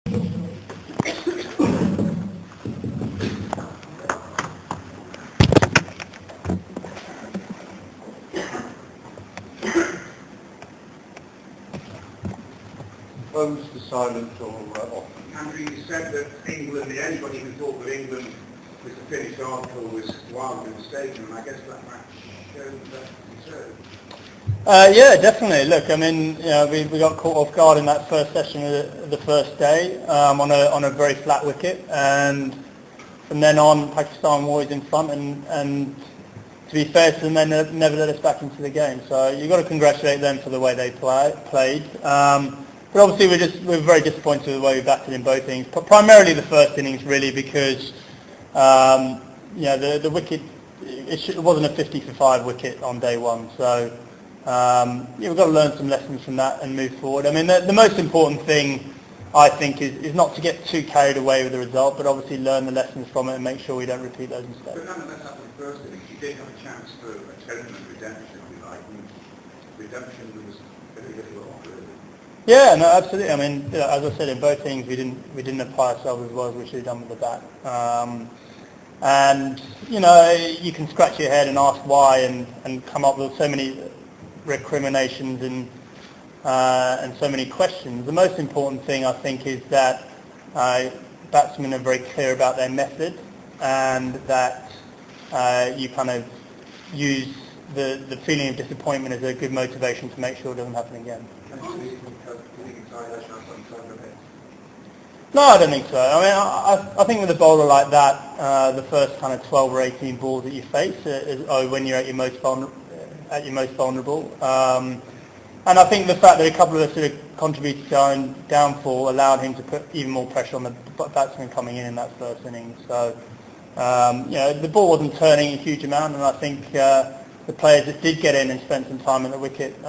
Opposed to silence or off? Andrew, you said that England, anybody who thought that England was the finished article was wildly mistaken, and I guess that match showed that concern. Yeah, definitely. Look, I mean, you know, we got caught off guard in that first session of the first day on a very flat wicket, and from then on, Pakistan were always in front, and to be fair to them, they never let us back into the game. So you've got to congratulate them for the way they played. But obviously, we're very disappointed with the way we batted in both innings. Primarily the first innings, really, because you know the wicket it wasn't a 50 for 5 wicket on day one. So yeah, we've got to learn some lessons from that and move forward. I mean, the most important thing I think is not to get too carried away with the result, but obviously learn the lessons from it and make sure we don't repeat those mistakes. But nonetheless, after the first innings, you did have a chance for atonement, redemption, if you like. And redemption was very little off, really. Yeah, no, absolutely. I mean, you know, as I said, in both things, we didn't apply ourselves as well as we should have done with the bat. And you know, you can scratch your head and ask why, and come up with so many recriminations and so many questions. The most important thing, I think, is that batsmen are very clear about their method, and that you kind of use the feeling of disappointment as a good motivation to make sure it doesn't happen again. No, I don't think so. I mean, I think with a bowler like that, the first kind of 12 or 18 balls that you face is when you're at your most vulnerable. And I think the fact that a couple of us sort of contributed to our own downfall allowed him to put even more pressure on the batsmen coming in that first innings. So, you know, the ball wasn't turning a huge amount, and I think the players that did get in and spent some time at the wicket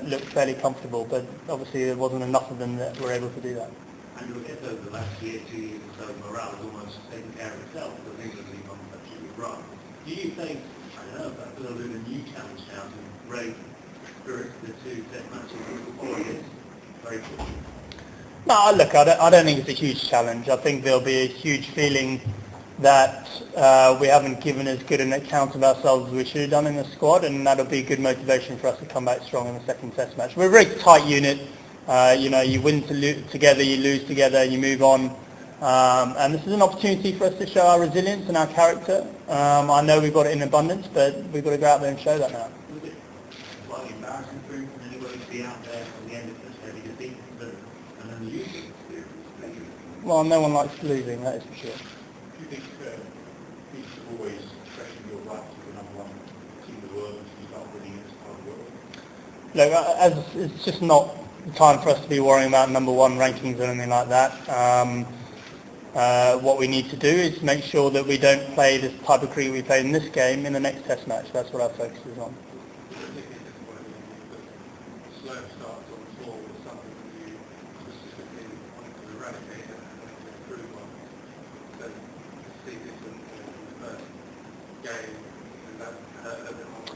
looked fairly comfortable, but obviously there wasn't enough of them that were able to do that. And you look at over the last year, 2 years or so, morale has almost taken care of itself because things have been absolutely wrong. Do you think, I don't know, that's a little bit of a new challenge now to raise spirit to the 2 test matches before this very quickly? No, look, I don't think it's a huge challenge. I think there'll be a huge feeling that we haven't given as good an account of ourselves as we should have done in the squad, and that'll be good motivation for us to come back strong in the second test match. We're a very tight unit. You know, you win together, you lose together, you move on. And this is an opportunity for us to show our resilience and our character. I know we've got it in abundance, but we've got to go out there and show that now. Was it slightly embarrassing for anybody to be out there at the end of such heavy defeat and then losing experience? Well, no one likes losing, that is for sure. Do you think Pete's always stretching your right to the number one team in the world and you start winning this part of the world? Look, it's just not the time for us to be worrying about number one rankings or anything like that. What we need to do is make sure that we don't play this type of cricket we played in this game in the next test match. That's what our focus is on. Slow starts on the floor was something that you specifically wanted to eradicate and to improve on. So to see this in the first game, and that had a bit more of a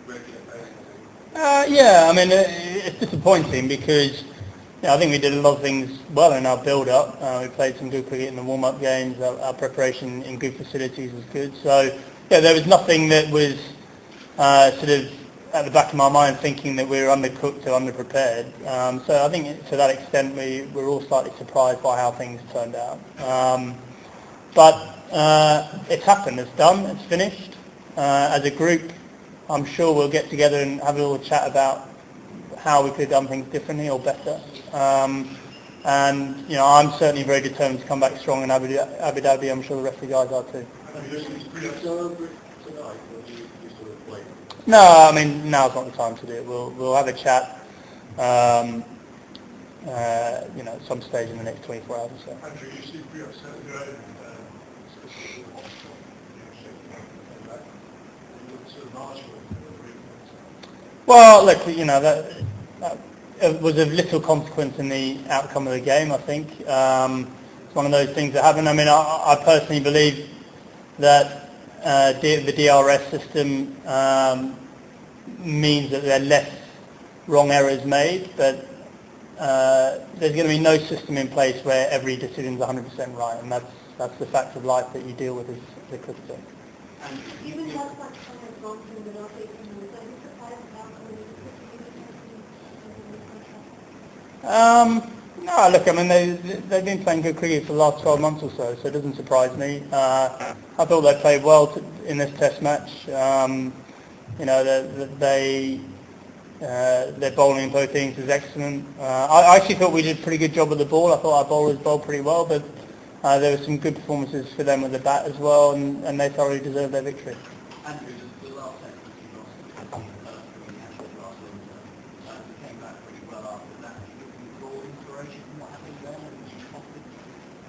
regular basis. Yeah, I mean, it's disappointing because I think we did a lot of things well in our build-up. We played some good cricket in the warm-up games. Our preparation in good facilities was good. So, yeah, there was nothing that was sort of at the back of my mind thinking that we were undercooked or underprepared. So I think to that extent we were all slightly surprised by how things turned out. But it's happened. It's done. It's finished. As a group, I'm sure we'll get together and have a little chat about how we could have done things differently or better. And, you know, I'm certainly very determined to come back strong in Abu Dhabi. I'm sure the rest of the guys are too. No, I mean, now's not the time to do it. We'll have a chat, you know, at some stage in the next 24 hours or so. Andrew, you seem pretty upset with your own Well, look, you know, that was of little consequence in the outcome of the game, I think. It's one of those things that happen. I mean, I personally believe that the DRS system means that there are less wrong errors made, but there's going to be no system in place where every decision is 100% right, and that's the fact of life that you deal with as a cricketer. Even last time has gone through the not taking the result, is surprised how No, look, I mean, they've been playing good cricket for the last 12 months or so it doesn't surprise me. I thought they played well in this test match. You know, their bowling in both innings was excellent. I actually thought we did a pretty good job of the ball. I thought our bowlers bowled pretty well, but there were some good performances for them with the bat as well, and they thoroughly deserved their victory. Andrew, just the last sentence you lost when you had it last winter, you came back pretty well after that. Did you draw inspiration from what happened there, and did you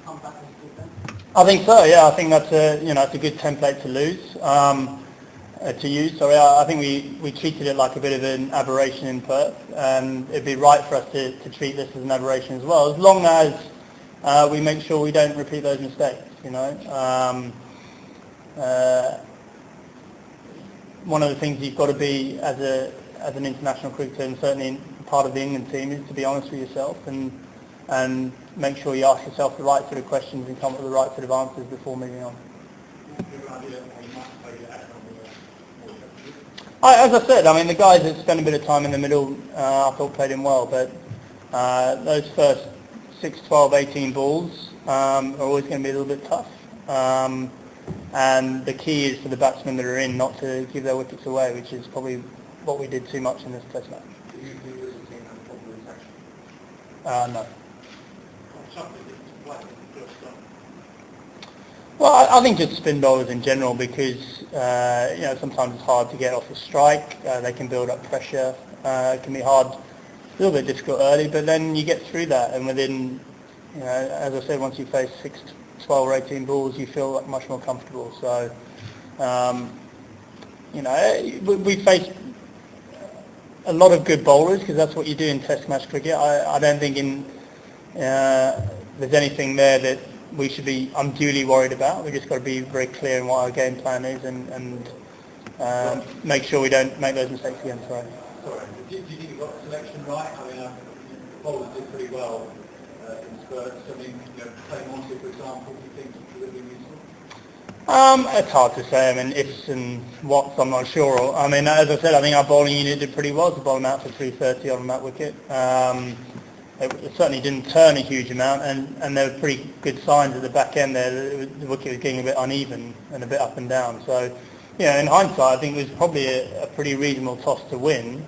come back as good then? I think so. Yeah, I think that's it's a good template to use. I think we treated it like a bit of an aberration in Perth, and it'd be right for us to treat this as an aberration as well, as long as we make sure we don't repeat those mistakes. One of the things you've got to be as an international cricketer, and certainly part of the England team, is to be honest with yourself and make sure you ask yourself the right sort of questions and come up with the right sort of answers before moving on. As I said, I mean, the guys that spent a bit of time in the middle, I thought played in well, but those first 6, 12, 18 balls are always going to be a little bit tough. And the key is for the batsmen that are in not to give their wickets away, which is probably what we did too much in this test match. Do you think as a team have a problem with action? No. Something that was playing in the first start. Well, I think just spin bowlers in general, because sometimes it's hard to get off a strike. They can build up pressure. It can be hard, a little bit difficult early, but then you get through that, and within, as I said, once you face 6, 12 or 18 balls, you feel much more comfortable. So, we faced a lot of good bowlers, because that's what you do in Test match cricket. I don't think there's anything there that we should be unduly worried about. We've just got to be very clear in what our game plan is and make sure we don't make those mistakes again. Sorry. Do you think you got the selection right? I mean, the bowlers did pretty well in spurts. I mean, playing Monty, for example, do you think would have been useful? It's hard to say. I mean, ifs and whats, I'm not sure. I mean, as I said, I think our bowling unit did pretty well to bowl them out for 330 on that wicket. It certainly didn't turn a huge amount, and there were pretty good signs at the back end there. The wicket was getting a bit uneven and a bit up and down. So, in hindsight, I think it was probably a pretty reasonable toss to win,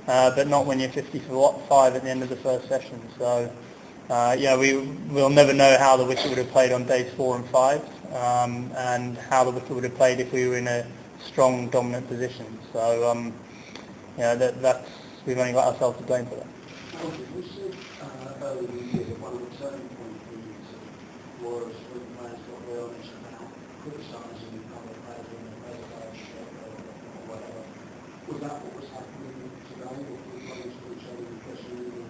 but not when you're 50 for 5 at the end of the first session. So, we'll never know how the wicket would have played on days 4 and 5, and how the wicket would have played if we were in a strong, dominant position. So, we've only got ourselves to blame for that. We said earlier in the year that one of the turning points for you was when the players got very honest about criticising other players in the players or whatever. Was that what was happening today? Or were the players for each other in pressure and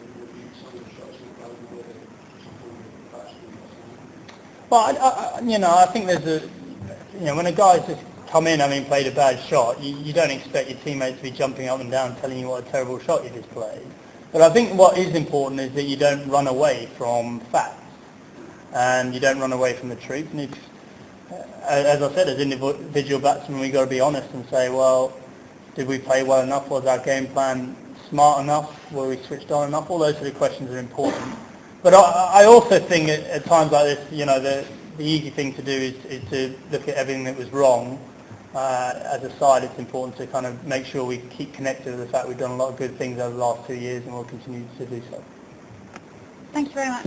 some of the shots that played where something actually was happening? Well, I think there's when a guy's just come in having played a bad shot, you don't expect your teammates to be jumping up and down telling you what a terrible shot you just played. But I think what is important is that you don't run away from facts, and you don't run away from the truth. And as I said, as individual batsmen, we've got to be honest and say, well, did we play well enough? Was our game plan smart enough? Were we switched on enough? All those sort of questions are important. But I also think at times like this, the easy thing to do is to look at everything that was wrong. As a side, it's important to kind of make sure we keep connected to the fact we've done a lot of good things over the last 2 years, and we'll continue to do so. Thank you very much.